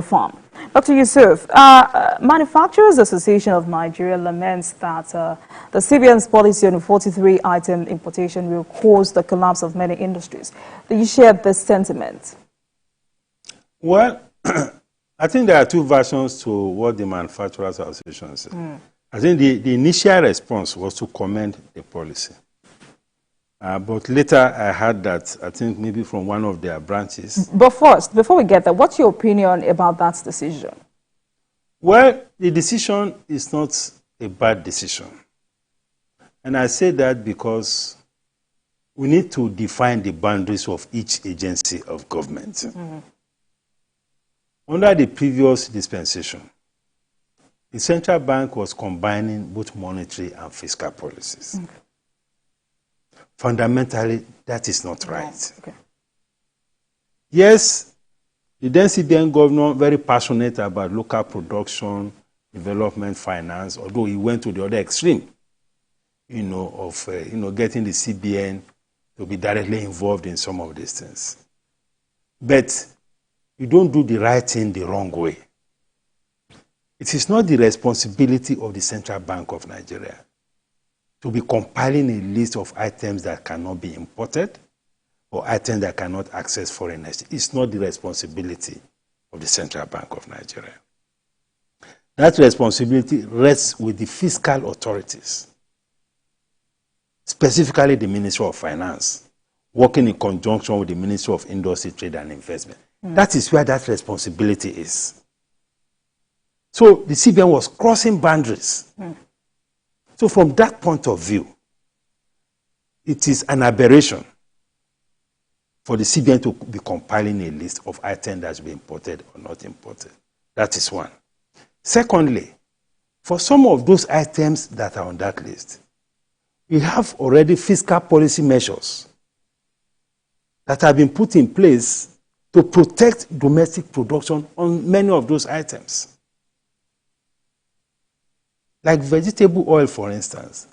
farm. Dr. Yusuf, Manufacturers Association of Nigeria laments that the CBN's policy on 43-item importation will cause the collapse of many industries. Do you share this sentiment? Well, I think there are two versions to what the Manufacturers Association said. I think the initial response was to commend the policy. But later I heard that, I think maybe from one of their branches. But first, before we get there, what's your opinion about that decision? Well, the decision is not a bad decision. And I say that because we need to define the boundaries of each agency of government. Under the previous dispensation, the central bank was combining both monetary and fiscal policies. Fundamentally, that is not right. Yes, the then CBN governor, very passionate about local production, development, finance, although he went to the other extreme, of getting the CBN to be directly involved in some of these things. But you don't do the right thing the wrong way. It is not the responsibility of the Central Bank of Nigeria to be compiling a list of items that cannot be imported or items that cannot access foreign exchange. It's not the responsibility of the Central Bank of Nigeria. That responsibility rests with the fiscal authorities, specifically the Ministry of Finance, working in conjunction with the Ministry of Industry, Trade and Investment. That is where that responsibility is. So the CBN was crossing boundaries. So from that point of view, it is an aberration for the CBN to be compiling a list of items that should be imported or not imported. That is one. Secondly, for some of those items that are on that list, we have already fiscal policy measures that have been put in place to protect domestic production on many of those items. Like vegetable oil, for instance.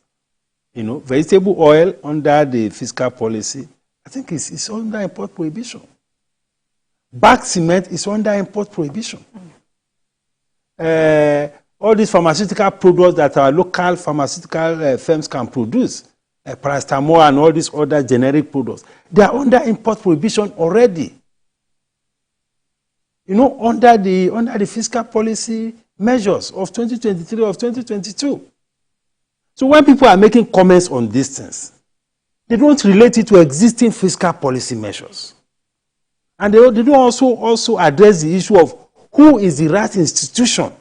Vegetable oil under the fiscal policy, I think it's under import prohibition. Bag cement is under import prohibition. All these pharmaceutical products that our local pharmaceutical firms can produce, paracetamol and all these other generic products, they are under import prohibition already. Under the fiscal policy measures of 2023 or 2022. So when people are making comments on these things, they don't relate it to existing fiscal policy measures. And they don't also address the issue of who is the right institution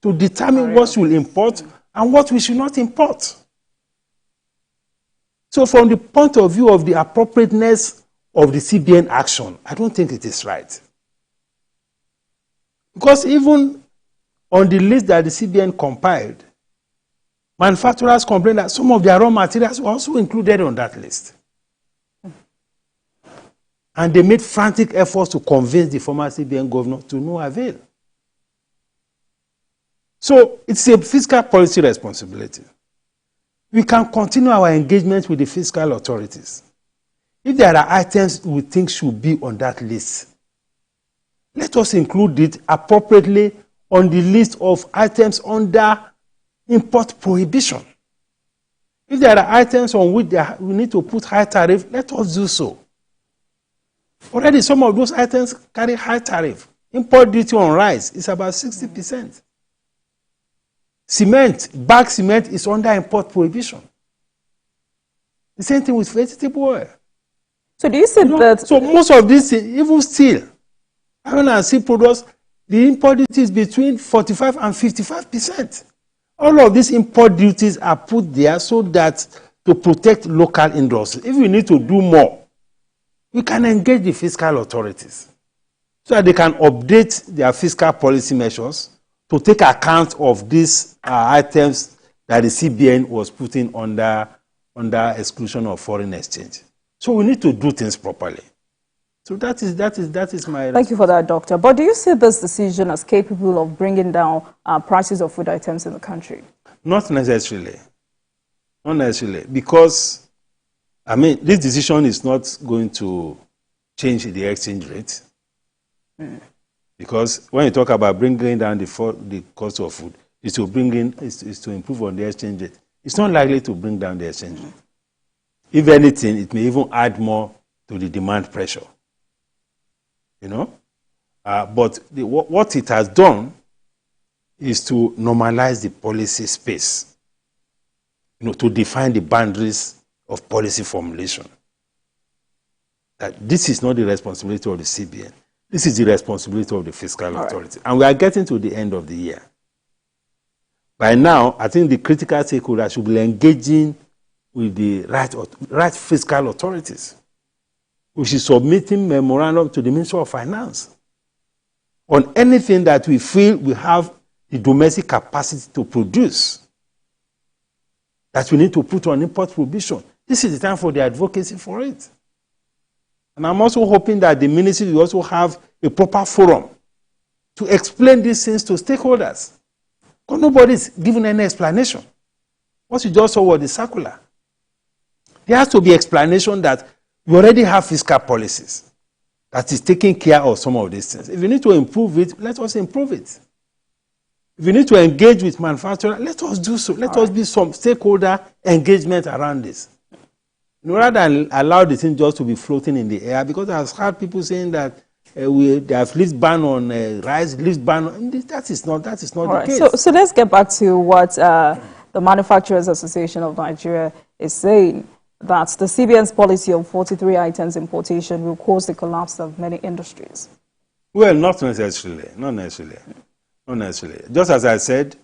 to determine what we will import and what we should not import. So from the point of view of the appropriateness of the CBN action, I don't think it is right. Because even on the list that the CBN compiled, manufacturers complained that some of their raw materials were also included on that list. And they made frantic efforts to convince the former CBN governor to no avail. So it's a fiscal policy responsibility. We can continue our engagement with the fiscal authorities. If there are items we think should be on that list, let us include it appropriately on the list of items under import prohibition. If there are items on which we need to put high tariff, let us do so. Already some of those items carry high tariff. Import duty on rice is about 60%. Cement, bag cement is under import prohibition. The same thing with vegetable oil. So do you see that? So most of these, even steel, iron and steel products, the import duty is between 45 and 55%. All of these import duties are put there so that to protect local industries. If we need to do more, we can engage the fiscal authorities so that they can update their fiscal policy measures to take account of these items that the CBN was putting under exclusion of foreign exchange. So we need to do things properly. So that is my... Thank you for that, Doctor. But do you see this decision as capable of bringing down prices of food items in the country? Not necessarily. Not necessarily. Because, this decision is not going to change the exchange rate. Because when you talk about bringing down the cost of food, is to improve on the exchange rate. It's not likely to bring down the exchange rate. If anything, it may even add more to the demand pressure. You know? But what it has done is to normalize the policy space, you know, to define the boundaries of policy formulation. That this is not the responsibility of the CBN. This is the responsibility of the fiscal authority. And we are getting to the end of the year. By now, I think the critical stakeholders should be engaging with the right fiscal authorities. We should submitting memorandum to the Ministry of Finance on anything that we feel we have the domestic capacity to produce, that we need to put on import prohibition. This is the time for the advocacy for it. And I'm also hoping that the ministry will also have a proper forum to explain these things to stakeholders. Because nobody is giving any explanation. What you just saw was the circular. There has to be explanation that we already have fiscal policies that is taking care of some of these things. If you need to improve it, let us improve it. If you need to engage with manufacturers, let us do so. Let us be some stakeholder engagement around this. Rather than allow the thing just to be floating in the air, because I've heard people saying that they have list ban on rice, list ban on, that is not the case. So let's get back to what the Manufacturers Association of Nigeria is saying, that the CBN's policy of 43 items importation will cause the collapse of many industries. Well, not necessarily. Just as I said,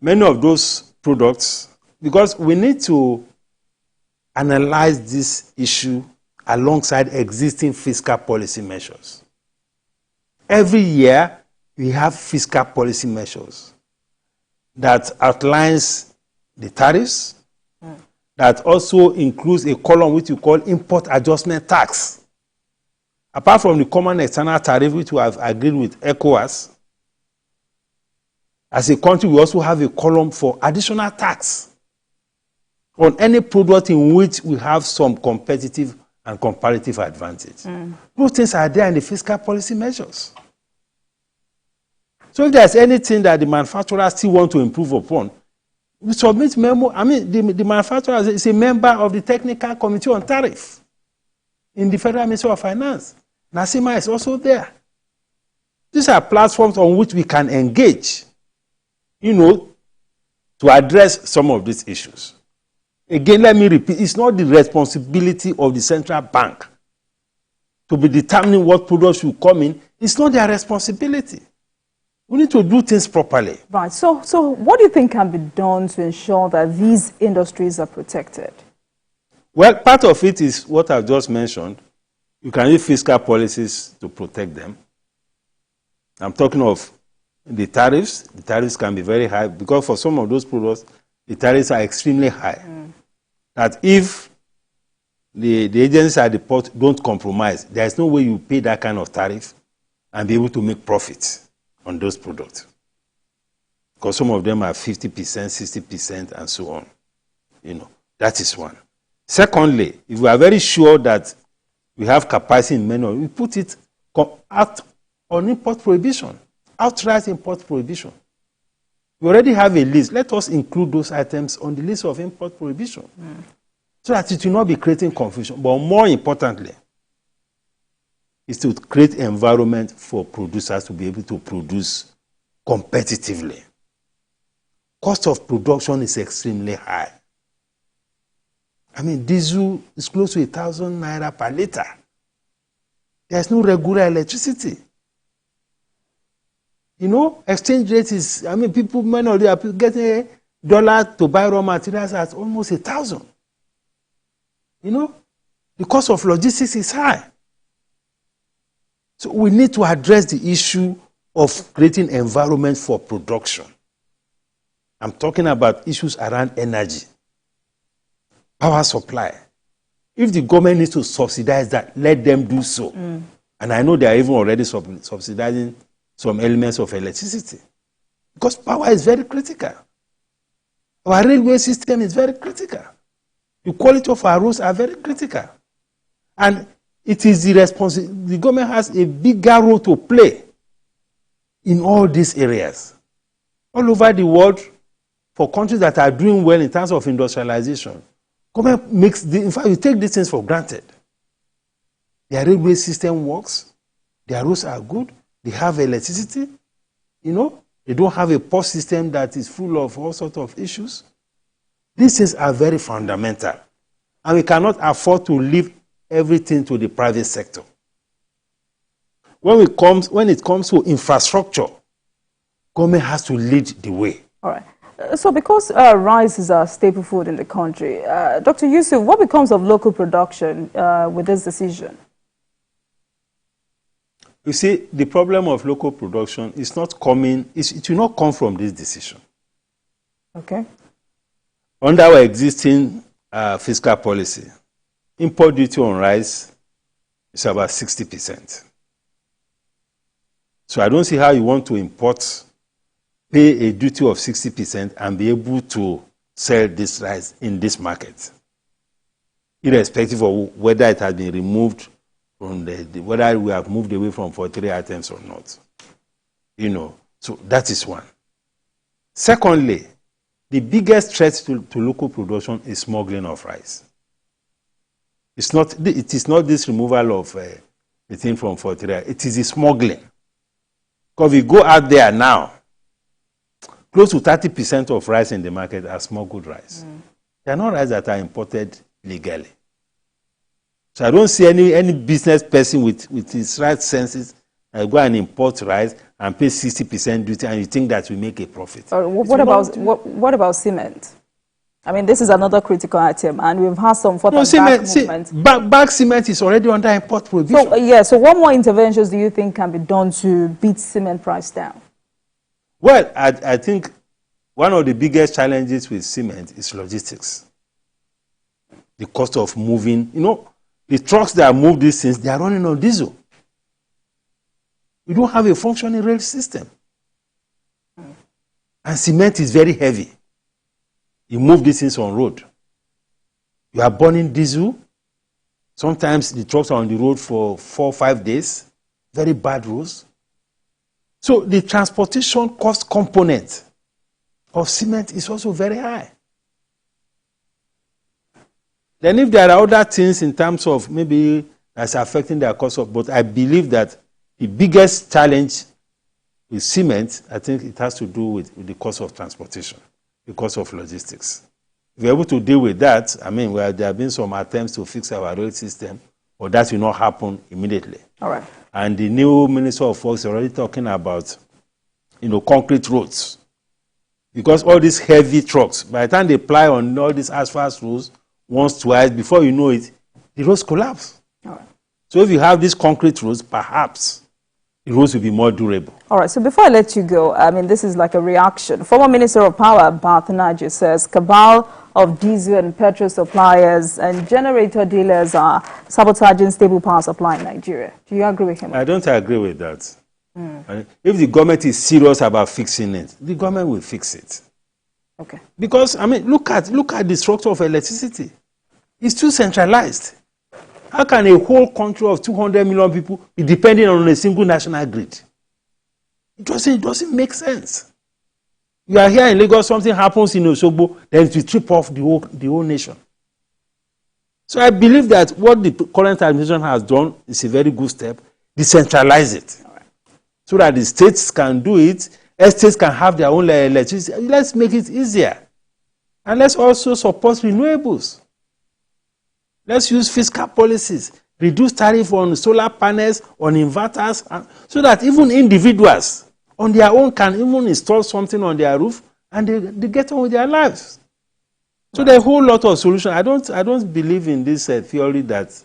many of those products, because we need to analyze this issue alongside existing fiscal policy measures. Every year, we have fiscal policy measures that outlines the tariffs, that also includes a column which we call import adjustment tax. Apart from the common external tariff which we have agreed with ECOWAS, as a country we also have a column for additional tax on any product in which we have some competitive and comparative advantage. Those things are there in the fiscal policy measures. So if there's anything that the manufacturers still want to improve upon, we submit memo. I mean, the manufacturer is a member of the Technical Committee on Tariff in the Federal Ministry of Finance. NACIMA is also there. These are platforms on which we can engage, you know, to address some of these issues. Again, let me repeat, it's not the responsibility of the central bank to be determining what products should come in. It's not their responsibility. We need to do things properly. Right. So what do you think can be done to ensure that these industries are protected? Well, part of it is what I've just mentioned. You can use fiscal policies to protect them. I'm talking of the tariffs. The tariffs can be very high because for some of those products, the tariffs are extremely high. That if the agencies at the port don't compromise, there's no way you pay that kind of tariff and be able to make profits on those products. Because some of them are 50%, 60%, and so on. You know, that is one. Secondly, if we are very sure that we have capacity in many, we put it out on import prohibition, outright import prohibition. We already have a list. Let us include those items on the list of import prohibition so that it will not be creating confusion. But more importantly, is to create an environment for producers to be able to produce competitively. Cost of production is extremely high. I mean, diesel is close to 1,000 naira per liter. There's no regular electricity. You know, exchange rate is, I mean, many of them are getting $1 to buy raw materials at almost 1,000. You know, the cost of logistics is high. So we need to address the issue of creating environment for production. I'm talking about issues around energy, power supply. If the government needs to subsidize that, let them do so. And I know they are even already subsidizing some elements of electricity. Because power is very critical. Our railway system is very critical. The quality of our roads are very critical. And it is the government has a bigger role to play in all these areas. All over the world, for countries that are doing well in terms of industrialization, government makes, in fact, you take these things for granted. Their railway system works, their roads are good, they have electricity, you know, they don't have a post system that is full of all sorts of issues. These things are very fundamental, and we cannot afford to leave everything to the private sector. When it comes to infrastructure, government has to lead the way. All right. So because rice is a staple food in the country, Dr. Yusuf, what becomes of local production with this decision? You see, the problem of local production is not coming, it will not come from this decision. Okay. Under our existing fiscal policy, import duty on rice is about 60%. So I don't see how you want to pay a duty of 60% and be able to sell this rice in this market, irrespective of whether it has been removed from whether we have moved away from 43 items or not. You know, so that is one. Secondly, the biggest threat to local production is smuggling of rice. It is not this removal of the thing from 43, it is the smuggling. Because we go out there now, close to 30% of rice in the market are smuggled rice. They are not rice that are imported legally. So I don't see any business person with his right senses go and import rice and pay 60% duty and you think that we make a profit. What about cement? I mean, this is another critical item, and we've had some back movement. Bag cement is already under import prohibition. So what more interventions do you think can be done to beat cement price down? Well, I think one of the biggest challenges with cement is logistics. The cost of moving, you know, the trucks that move these things, they are running on diesel. We don't have a functioning rail system. And cement is very heavy. You move these things on road. You are burning diesel. Sometimes the trucks are on the road for 4 or 5 days. Very bad roads. So the transportation cost component of cement is also very high. Then if there are other things in terms of maybe that's affecting their cost of, but I believe that the biggest challenge with cement, I think it has to do with the cost of transportation, the cost of logistics. If we're able to deal with that, I mean, there have been some attempts to fix our rail system, but that will not happen immediately. All right. And the new Minister of Works is already talking about, you know, concrete roads. Because all these heavy trucks, by the time they ply on all these asphalt roads, once, twice, before you know it, the roads collapse. All right. So if you have these concrete roads, perhaps the roads will be more durable. All right, so before I let you go, I mean, this is like a reaction. Former Minister of Power, Bath Naji, says cabal of diesel and petrol suppliers and generator dealers are sabotaging stable power supply in Nigeria. Do you agree with him? I don't agree with that. If the government is serious about fixing it, the government will fix it. Okay. Because, I mean, look at the structure of electricity. It's too centralized. How can a whole country of 200 million people be depending on a single national grid? It doesn't make sense. You are here in Lagos, something happens in Osogbo, then it will trip off the whole nation. So I believe that what the current administration has done is a very good step. Decentralize it. Right. So that the states can do it, estates can have their own electricity. Let's make it easier. And let's also support renewables. Let's use fiscal policies, reduce tariff on solar panels, on inverters, so that even individuals on their own can even install something on their roof and they get on with their lives. So there's a whole lot of solutions. I don't believe in this theory that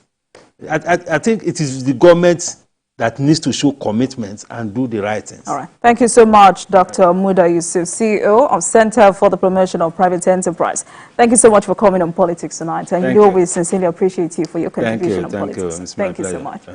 I think it is the government that needs to show commitment and do the right things. All right. Thank you so much, Dr. Muda Yusuf, CEO of Center for the Promotion of Private Enterprise. Thank you so much for coming on Politics Tonight. And we sincerely appreciate you for your contribution on politics. Thank you. Thank you so much.